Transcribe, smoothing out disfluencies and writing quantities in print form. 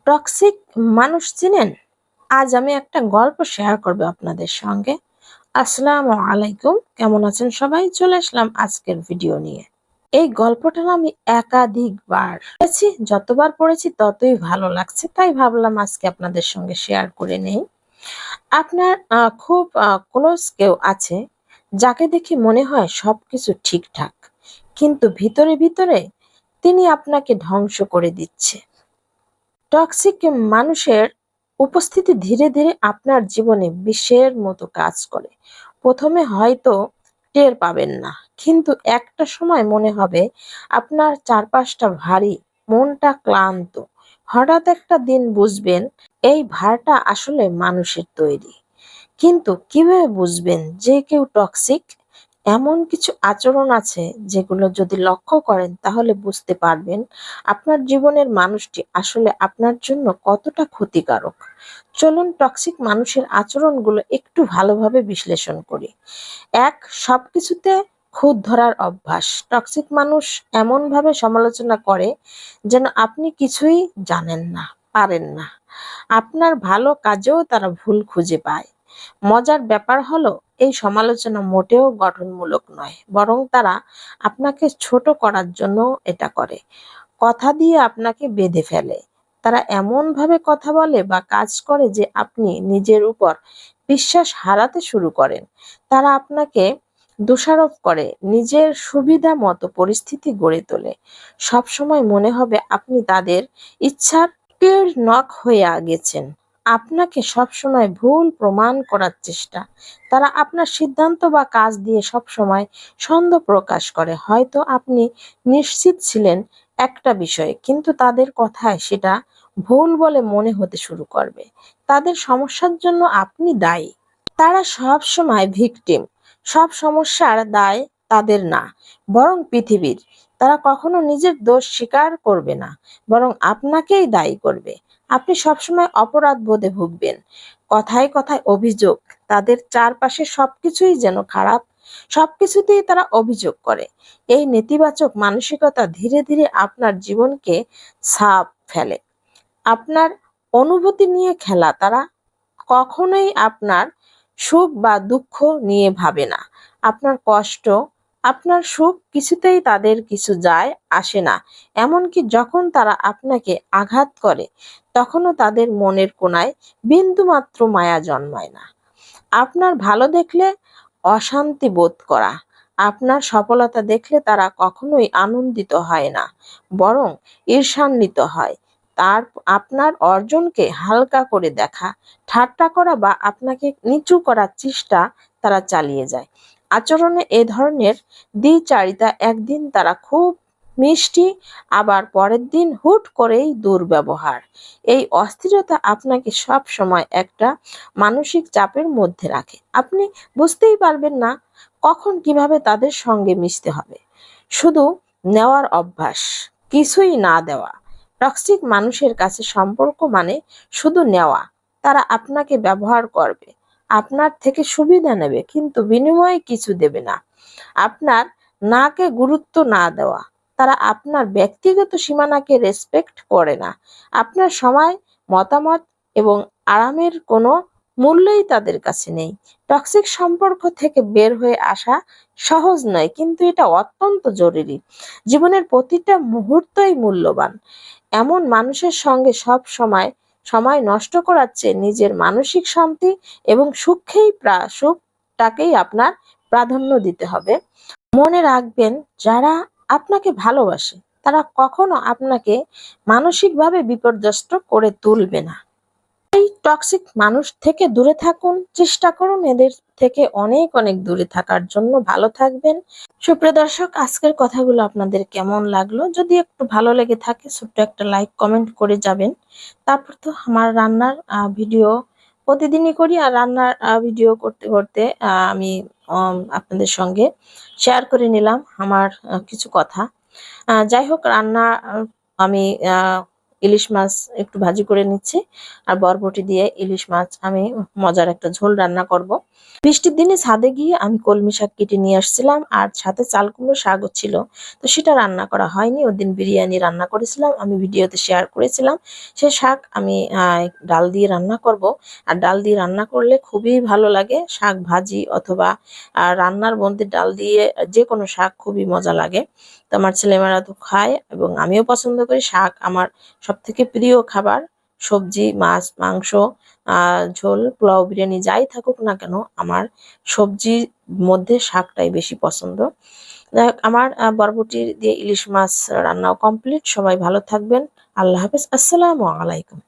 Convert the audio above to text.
Toxic মানুষ চিনেন? আজ আমি একটা গল্প শেয়ার করব আপনাদের সঙ্গে। আসসালামু আলাইকুম, কেমন আছেন সবাই? চলে আসলাম আজকের ভিডিও নিয়ে। এই গল্পটা না আমি একাধিকবার পড়েছি, যতবার পড়েছি ততই ভালো লাগছে, তাই ভাবলাম আজকে আপনাদের সঙ্গে শেয়ার করে নেই। আপনার খুব ক্লোজ কেউ আছে যাকে দেখে মনে হয় সবকিছু ঠিকঠাক, কিন্তু ভিতরে ভিতরে তিনি আপনাকে ধ্বংস করে দিচ্ছে। টক্সিক মানুষের উপস্থিতি ধীরে ধীরে আপনার জীবনে বিষের মতো কাজ করে। প্রথমে হয়তো টের পাবেন না, কিন্তু একটা সময় মনে হবে আপনার চারপাশটা ভারী, মনটা ক্লান্ত। হঠাৎ একটা দিন বুঝবেন এই ভারটা আসলে মানুষের তৈরি। কিন্তু কিভাবে বুঝবেন যে কেউ টক্সিক? এমন কিছু আচরণ আছে যেগুলো যদি লক্ষ্য করেন তাহলে বুঝতে পারবেন আপনার জীবনের মানুষটি আসলে আপনার জন্য কতটা ক্ষতিকারক। চলুন টক্সিক মানুষের আচরণগুলো একটু ভালোভাবে বিশ্লেষণ করি। এক, সবকিছুতে খুঁত ধরার অভ্যাস। টক্সিক মানুষ এমন ভাবে সমালোচনা করে যেন আপনি কিছুই জানেন না, পারেন না। আপনার ভালো কাজেও তারা ভুল খুঁজে পায়। মজার ব্যাপার হলো এই সমালোচনা মোটেও গঠনমূলক নয়, বরং তারা আপনাকে ছোট করার জন্য এটা করে। কথা দিয়ে আপনাকে বেঁধে ফেলে। তারা এমন ভাবে কথা বলে বা কাজ করে যে আপনি নিজের উপর বিশ্বাস হারাতে শুরু করেন। তারা আপনাকে দোষারোপ করে, নিজের সুবিধা মতো পরিস্থিতি গড়ে তোলে। সবসময় মনে হবে আপনি তাদের ইচ্ছার টের নখ হয়ে গেছেন। আপনাকে সবসময় ভুল প্রমাণ করার চেষ্টা। তারা আপনার সিদ্ধান্ত বা কাজ দিয়ে সবসময় সন্দেহ প্রকাশ করে। হয়তো আপনি নিশ্চিত ছিলেন একটা বিষয়ে, কিন্তু তাদের কথায় সেটা ভুল বলে মনে হতে শুরু করবে। তাদের সমস্যার জন্য আপনি দায়ী। তারা সব সময় ভিকটিম। সব সমস্যার দায় তাদের না, বরং পৃথিবীর। তারা কখনো নিজের দোষ স্বীকার করবে না, বরং আপনাকেই দায়ী করবে। আপনি সবসময় অপরাধ বোধে ভুগবেন। কথায় কথায় অভিযোগ। তাদের চারপাশে সবকিছুই যেন খারাপ, সবকিছুতেই তারা অভিযোগ করে। এই নেতিবাচক মানসিকতা ধীরে ধীরে আপনার জীবনকে ছাপ ফেলে। আপনার অনুভূতি নিয়ে খেলা। তারা কখনোই আপনার সুখ বা দুঃখ নিয়ে ভাবে না। আপনার কষ্ট, আপনার সুখ কিছুতেই তাদের কিছু যায় আসে না। এমনকি যখন তারা আপনাকে আঘাত করে, তখনও তাদের মনের কোণায় বিন্দুমাত্র মায়া জন্মায় না। আপনার ভালো দেখলে অশান্তি বোধ করা। আপনার সফলতা দেখলে তারা কখনোই আনন্দিত হয় না, বরং ঈর্ষান্বিত হয়। তার আপনার অর্জনকে হালকা করে দেখা, ঠাট্টা করা বা আপনাকে নিচু করার চেষ্টা তারা চালিয়ে যায়। আচরণে এ ধরনের দ্বিচারিতা। একদিন তারা খুব মিষ্টি, আবার পরের দিন হুট করেই দুর্ব্যবহার। এই অস্থিরতা আপনাকে সব সময় একটা মানসিক চাপের মধ্যে রাখে। আপনি বুঝতেই পারবেন না কখন কিভাবে তাদের সঙ্গে মিশতে হবে। শুধু নেওয়ার অভ্যাস, কিছুই না দেওয়া। টক্সিক মানুষের কাছে সম্পর্ক মানে শুধু নেওয়া। তারা আপনাকে ব্যবহার করবে, আপনার থেকে সুবিধা নেবে, কিন্তু বিনিময়ে কিছু দেবে না। আপনার নাকে গুরুত্ব না দেওয়া। তারা আপনার ব্যক্তিগত সীমানাকে রেসপেক্ট করে না। আপনার সময়, মতামত এবং আরামের কোনো মূল্যই তাদের কাছে নেই। টক্সিক সম্পর্ক থেকে বের হয়ে আসা সহজ নয়, কিন্তু এটা অত্যন্ত জরুরি। জীবনের প্রতিটা মুহূর্তই মূল্যবান। এমন মানুষের সঙ্গে সব সময় সময় নষ্ট করার চেয়ে নিজের মানসিক শান্তি এবং সুখটাকেই আপনার প্রাধান্য দিতে হবে। মনে রাখবেন, যারা আপনাকে ভালোবাসে তারা কখনো আপনাকে মানসিকভাবে বিপর্যস্ত করে তুলবে না। এই টক্সিক মানুষ থেকে দূরে থাকুন, চেষ্টা করুন এদের থেকে অনেক অনেক দূরে থাকার জন্য। ভালো থাকবেন। সুপ্রিয় দর্শক, আজকের কথাগুলো আপনাদের কেমন লাগলো? যদি একটু ভালো লেগে থাকে ছোট্ট একটা লাইক কমেন্ট করে যাবেন। তারপর তো আমার রান্নার ভিডিও প্রতিদিনই করি, আর রান্নার ভিডিও করতে করতে আমি আপনাদের সঙ্গে শেয়ার করে নিলাম আমার কিছু কথা। যাই হোক, রান্না আমি ইলিশ মাছ একটু ভাজি করে নিচ্ছি, আর বরবটি দিয়ে ইলিশ মাছ আমি মজার একটা ঝোল রান্না করব। বৃষ্টির দিনে ছাদে গিয়ে আমি কলমি শাক কেটে নিয়ে আসছিলাম, আর সাথে চাল কুমড়ো শাকও ছিল। তো সেটা রান্না করা হয়নি, ওদিন বিরিয়ানি রান্না করেছিলাম, আমি ভিডিওতে শেয়ার করেছিলাম। সে শাক আমি ডাল দিয়ে রান্না করব। আর ডাল দিয়ে রান্না করলে খুবই ভালো লাগে, শাক ভাজি অথবা রান্নার মধ্যে ডাল দিয়ে যে কোনো শাক খুবই মজা লাগে। তো আমার ছেলেমেয়েরা তো খায় এবং আমিও পছন্দ করি। শাক আমার সব থেকে প্রিয় খাবার। সবজি, মাছ, মাংস, ঝোল, পোলাও, বিরিয়ানি যাই থাকুক না কেন, আমার সবজির মধ্যে শাকটাই বেশি পছন্দ। যাই হোক, আমার বরবটি দিয়ে ইলিশ মাছ রান্নাও কমপ্লিট। সবাই ভালো থাকবেন। আল্লাহ হাফেজ। আসসালামু আলাইকুম।